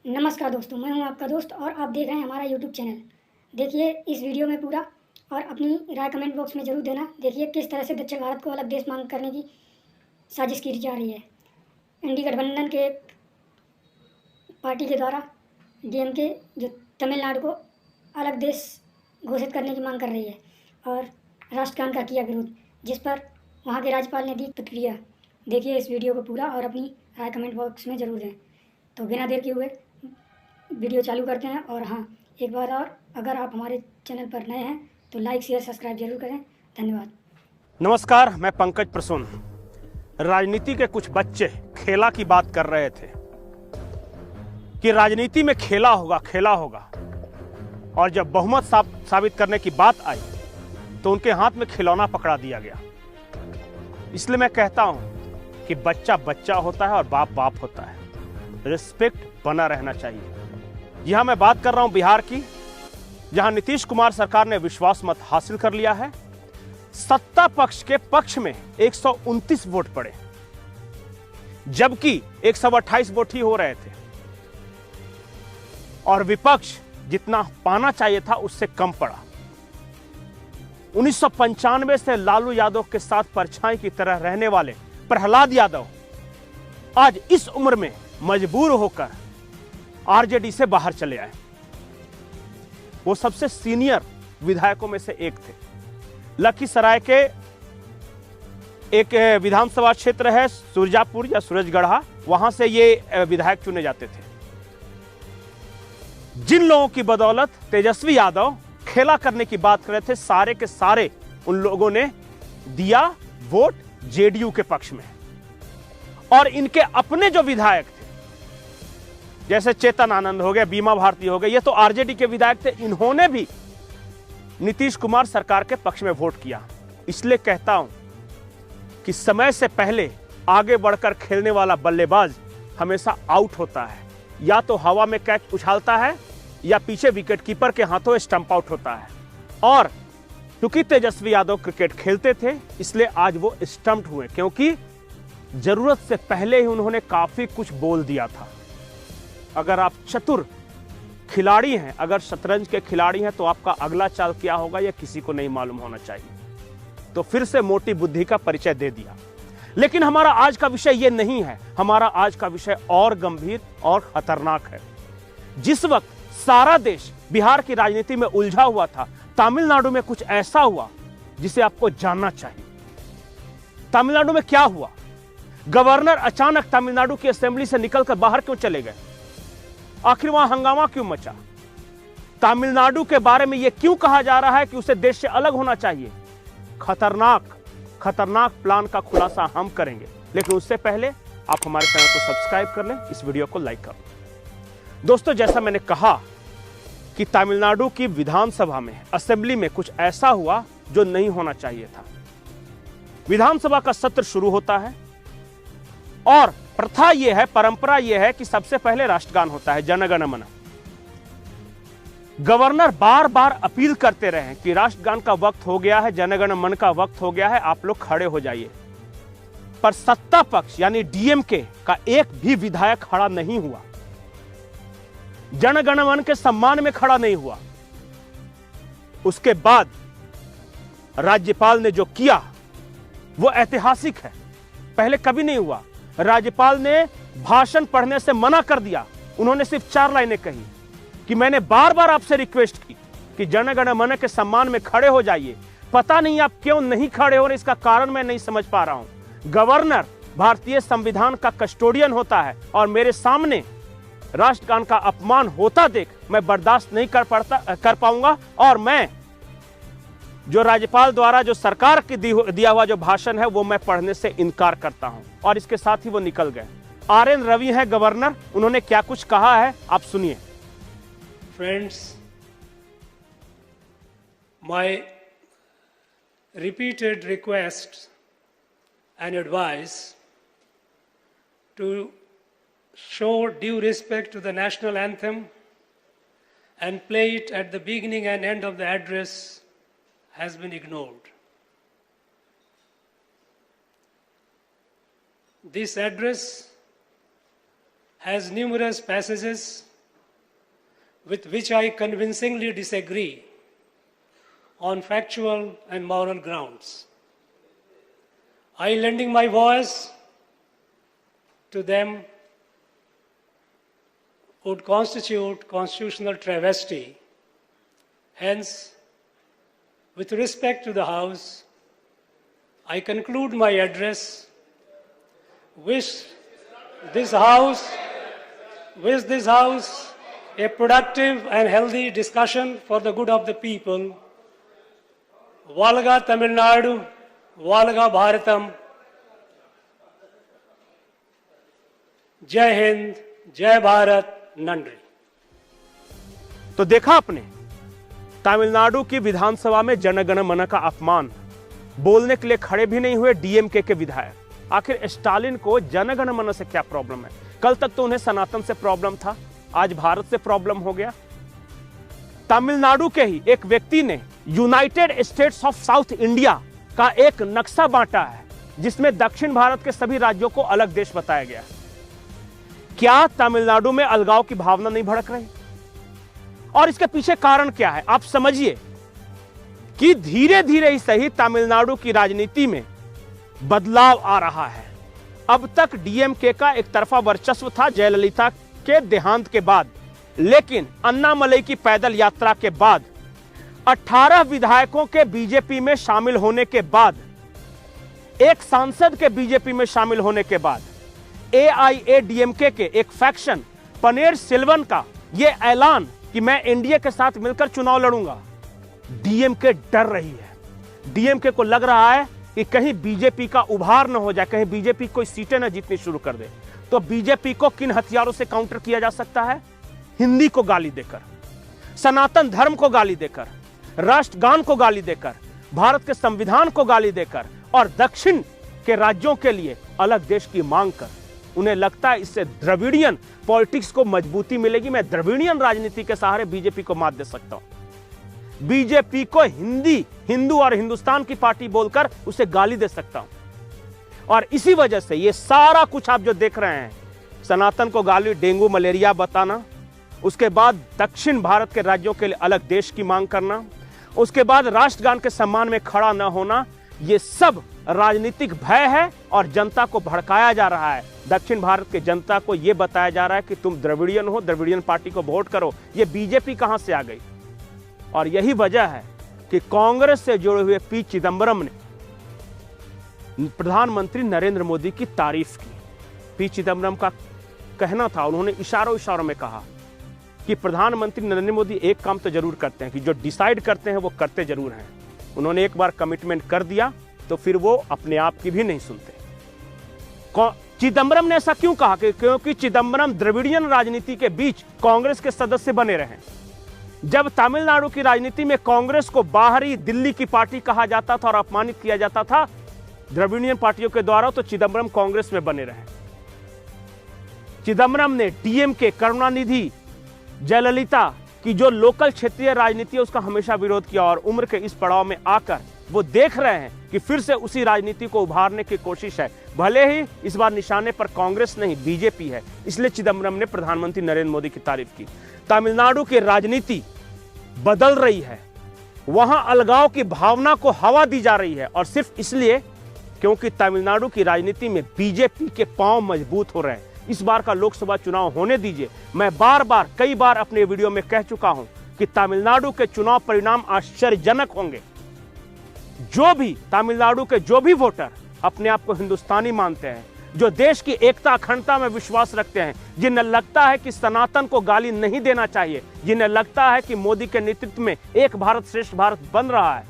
नमस्कार दोस्तों, मैं हूं आपका दोस्त और आप देख रहे हैं हमारा यूट्यूब चैनल। देखिए इस वीडियो में पूरा और अपनी राय कमेंट बॉक्स में ज़रूर देना। देखिए किस तरह से दक्षिण भारत को अलग देश मांग करने की साजिश की जा रही है। इंडी गठबंधन के पार्टी के द्वारा डीएमके जो तमिलनाडु को अलग देश घोषित करने की मांग कर रही है और राष्ट्रगान का किया विरोध, जिस पर वहाँ के राज्यपाल ने दी प्रतिक्रिया। देखिए इस वीडियो को पूरा और अपनी राय कमेंट बॉक्स में ज़रूर दें। तो बिना देर किए हुए वीडियो चालू करते हैं। और हाँ, एक बार और, अगर आप हमारे चैनल पर नए हैं तो लाइक शेयर सब्सक्राइब जरूर करें। धन्यवाद। नमस्कार, मैं पंकज प्रसून। राजनीति के कुछ बच्चे खेला की बात कर रहे थे कि राजनीति में खेला होगा और जब बहुमत साबित करने की बात आई तो उनके हाथ में खिलौना पकड़ा दिया गया। इसलिए मैं कहता हूं कि बच्चा बच्चा होता है और बाप बाप होता है। रिस्पेक्ट बना रहना चाहिए। यहां मैं बात कर रहा हूं बिहार की, जहां नीतीश कुमार सरकार ने विश्वास मत हासिल कर लिया है। सत्ता पक्ष के पक्ष में 129 वोट पड़े, जबकि 128 वोट ही हो रहे थे और विपक्ष जितना पाना चाहिए था उससे कम पड़ा। 1995 से लालू यादव के साथ परछाई की तरह रहने वाले प्रहलाद यादव आज इस उम्र में मजबूर होकर आरजेडी से बाहर चले आए। वो सबसे सीनियर विधायकों में से एक थे। लखीसराय के एक विधानसभा क्षेत्र है सुरजापुर या सूरजगढ़ा, वहां से ये विधायक चुने जाते थे। जिन लोगों की बदौलत तेजस्वी यादव खेला करने की बात कर रहे थे, सारे के सारे उन लोगों ने दिया वोट जेडीयू के पक्ष में। और इनके अपने जो विधायक थे, जैसे चेतन आनंद हो गए, बीमा भारती हो गए, ये तो आरजेडी के विधायक थे। इन्होंने भी नीतीश कुमार सरकार के पक्ष में वोट किया। इसलिए कहता हूं कि समय से पहले आगे बढ़कर खेलने वाला बल्लेबाज हमेशा आउट होता है। या तो हवा में कैच उछालता है या पीछे विकेट कीपर के हाथों स्टंप आउट होता है। और क्योंकि तेजस्वी यादव क्रिकेट खेलते थे इसलिए आज वो स्टंप्ड हुए, क्योंकि जरूरत से पहले ही उन्होंने काफी कुछ बोल दिया था। अगर आप चतुर खिलाड़ी हैं, अगर शतरंज के खिलाड़ी हैं, तो आपका अगला चाल क्या होगा यह किसी को नहीं मालूम होना चाहिए। तो फिर से मोटी बुद्धि का परिचय दे दिया। लेकिन हमारा आज का विषय यह नहीं है। हमारा आज का विषय और गंभीर और खतरनाक है। जिस वक्त सारा देश बिहार की राजनीति में उलझा हुआ था, तमिलनाडु में कुछ ऐसा हुआ जिसे आपको जानना चाहिए। तमिलनाडु में क्या हुआ? गवर्नर अचानक तमिलनाडु की असेंबली से निकलकर बाहर क्यों चले गए? आखिर वहां हंगामा क्यों मचा? तमिलनाडु के बारे में यह क्यों कहा जा रहा है कि उसे देश से अलग होना चाहिए? खतरनाक प्लान का खुलासा हम करेंगे। लेकिन उससे पहले आप हमारे चैनल को सब्सक्राइब कर लें, इस वीडियो को लाइक करें। दोस्तों, जैसा मैंने कहा कि तमिलनाडु की विधानसभा में, असेंबली में कुछ ऐसा हुआ जो नहीं होना चाहिए था। विधानसभा का सत्र शुरू होता है और प्रथा यह है, परंपरा यह है कि सबसे पहले राष्ट्रगान होता है, जन गण मन। गवर्नर बार बार अपील करते रहे कि राष्ट्रगान का वक्त हो गया है, जन गण मन का वक्त हो गया है, आप लोग खड़े हो जाइए। पर सत्ता पक्ष यानी डीएमके का एक भी विधायक खड़ा नहीं हुआ, जन गण मन के सम्मान में खड़ा नहीं हुआ। उसके बाद राज्यपाल ने जो किया वो ऐतिहासिक है, पहले कभी नहीं हुआ। राज्यपाल ने भाषण पढ़ने से मना कर दिया। उन्होंने सिर्फ 4 लाइनें कही कि मैंने बार बार आपसे रिक्वेस्ट की कि जन गण मन के सम्मान में खड़े हो जाइए। पता नहीं आप क्यों नहीं खड़े हो रहे, इसका कारण मैं नहीं समझ पा रहा हूं। गवर्नर भारतीय संविधान का कस्टोडियन होता है और मेरे सामने राष्ट्रगान का अपमान होता देख मैं बर्दाश्त नहीं कर पाऊंगा। और मैं जो राज्यपाल द्वारा जो सरकार की दिया हुआ जो भाषण है वो मैं पढ़ने से इनकार करता हूं। और इसके साथ ही वो निकल गए। आरएन रवि हैं गवर्नर, उन्होंने क्या कुछ कहा है आप सुनिए। Friends, my repeated request and advice to show due respect to the national anthem and play it at the beginning and end of the address has been ignored. This address has numerous passages with which I convincingly disagree on factual and moral grounds. I, lending my voice to them, would constitute constitutional travesty. Hence, with respect to the House, I conclude my address, wish this House a productive and healthy discussion for the good of the people. Valga Tamil Nadu, Valga Bharatam. जय हिंद, जय भारत, नंद्री। तो देखा आपने, तमिलनाडु की विधानसभा में जनगण मन का अपमान, बोलने के लिए खड़े भी नहीं हुए डीएमके के विधायक। आखिर स्टालिन को जनगण मन से क्या प्रॉब्लम है? कल तक तो उन्हें सनातन से प्रॉब्लम था, आज भारत से प्रॉब्लम हो गया। तमिलनाडु के ही एक व्यक्ति ने United states of south India का एक नक्शा बांटा है, जिसमें दक्षिण भारत के सभी राज्यों को अलग देश बताया गया। क्या तमिलनाडु में अलगाव की भावना नहीं भड़क रही? और इसके पीछे कारण क्या है? आप समझिए कि धीरे धीरे ही सही तमिलनाडु की राजनीति में बदलाव आ रहा है। अब तक डीएमके का एक तरफा वर्चस्व था जयललिता के देहांत के बाद, लेकिन अन्नामलई की पैदल यात्रा के बाद, 18 विधायकों के बीजेपी में शामिल होने के बाद, एक सांसद के बीजेपी में शामिल होने के बाद, एआईएडीएमके के एक फैक्शन पनीर सेल्वन का यह ऐलान कि मैं एनडीए के साथ मिलकर चुनाव लड़ूंगा, डीएमके डर रही है। डीएमके को लग रहा है कि कहीं बीजेपी का उभार न हो जाए, कहीं बीजेपी कोई सीटें न जीतनी शुरू कर दे। तो बीजेपी को किन हथियारों से काउंटर किया जा सकता है? हिंदी को गाली देकर, सनातन धर्म को गाली देकर, राष्ट्रगान को गाली देकर, भारत के संविधान को गाली देकर और दक्षिण के राज्यों के लिए अलग देश की मांग कर। उन्हें लगता है इससे द्रविड़ियन पॉलिटिक्स को मजबूती मिलेगी, मैं द्रविड़ियन राजनीति के सहारे बीजेपी को मात दे सकता हूं, बीजेपी को हिंदू और हिंदुस्तान की पार्टी बोलकर उसे गाली दे सकता हूं। और इसी वजह से ये सारा कुछ आप जो देख रहे हैं, सनातन को गाली, डेंगू मलेरिया बताना, उसके बाद दक्षिण भारत के राज्यों के लिए अलग देश की मांग करना, उसके बाद राष्ट्रगान के सम्मान में खड़ा न होना, ये सब राजनीतिक भय है और जनता को भड़काया जा रहा है। दक्षिण भारत के जनता को यह बताया जा रहा है कि तुम द्रविड़ियन हो, द्रविड़ियन पार्टी को वोट करो। ये बीजेपी कहां से आ गई? और यही वजह है कि कांग्रेस से जुड़े हुए पी चिदंबरम ने प्रधानमंत्री नरेंद्र मोदी की तारीफ की। पी चिदंबरम का कहना था, उन्होंने इशारों में कहा कि प्रधानमंत्री नरेंद्र मोदी एक काम तो जरूर करते हैं कि जो डिसाइड करते हैं वो करते जरूर हैं। उन्होंने एक बार कमिटमेंट कर दिया तो फिर वो अपने आप की भी नहीं सुनते। चिदंबरम ने ऐसा क्यों कहा? क्योंकि चिदंबरम द्रविड़ियन राजनीति के बीच कांग्रेस के सदस्य बने रहे। जब तमिलनाडु की राजनीति में कांग्रेस को बाहरी दिल्ली की पार्टी कहा जाता था और अपमानित किया जाता था द्रविड़ियन पार्टियों के द्वारा, तो चिदंबरम कांग्रेस में बने रहे। चिदंबरम ने डीएमके, करुणानिधि, जयललिता की जो लोकल क्षेत्रीय राजनीति है उसका हमेशा विरोध किया और उम्र के इस पड़ाव में आकर वो देख रहे हैं कि फिर से उसी राजनीति को उभारने की कोशिश है। भले ही इस बार निशाने पर कांग्रेस नहीं बीजेपी है, इसलिए चिदंबरम ने प्रधानमंत्री नरेंद्र मोदी की तारीफ की। तमिलनाडु की राजनीति बदल रही है, वहां अलगाव की भावना को हवा दी जा रही है और सिर्फ इसलिए क्योंकि तमिलनाडु की राजनीति में बीजेपी के पांव मजबूत हो रहे हैं। इस बार का लोकसभा चुनाव होने दीजिए। मैं कई बार अपने वीडियो में कह चुका हूं कि तमिलनाडु के चुनाव परिणाम आश्चर्यजनक होंगे। जो भी तमिलनाडु के जो भी वोटर अपने आप को हिंदुस्तानी मानते हैं, जो देश की एकता अखंडता में विश्वास रखते हैं, जिन्हें लगता है कि सनातन को गाली नहीं देना चाहिए, जिन्हें लगता है कि मोदी के नेतृत्व में एक भारत श्रेष्ठ भारत बन रहा है,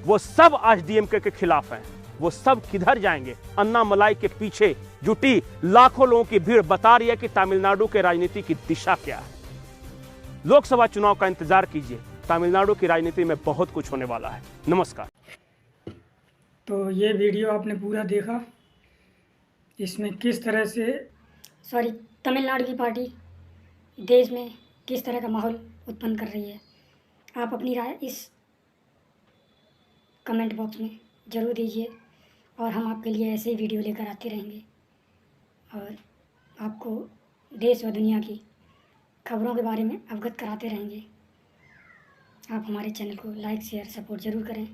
वो सब आज डीएमके के खिलाफ हैं। वो सब किधर जाएंगे? अन्नामलाई के पीछे जुटी लाखों लोगों की भीड़ बता रही है कि तमिलनाडु के राजनीति की दिशा क्या है। लोकसभा चुनाव का इंतजार कीजिए, तमिलनाडु की राजनीति में बहुत कुछ होने वाला है। नमस्कार। तो ये वीडियो आपने पूरा देखा, इसमें किस तरह से तमिलनाडु की पार्टी देश में किस तरह का माहौल उत्पन्न कर रही है। आप अपनी राय इस कमेंट बॉक्स में ज़रूर दीजिए और हम आपके लिए ऐसे ही वीडियो लेकर आते रहेंगे और आपको देश व दुनिया की खबरों के बारे में अवगत कराते रहेंगे। आप हमारे चैनल को लाइक शेयर सपोर्ट ज़रूर करें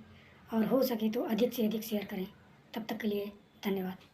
और हो सके तो अधिक से अधिक शेयर करें। तब तक के लिए धन्यवाद।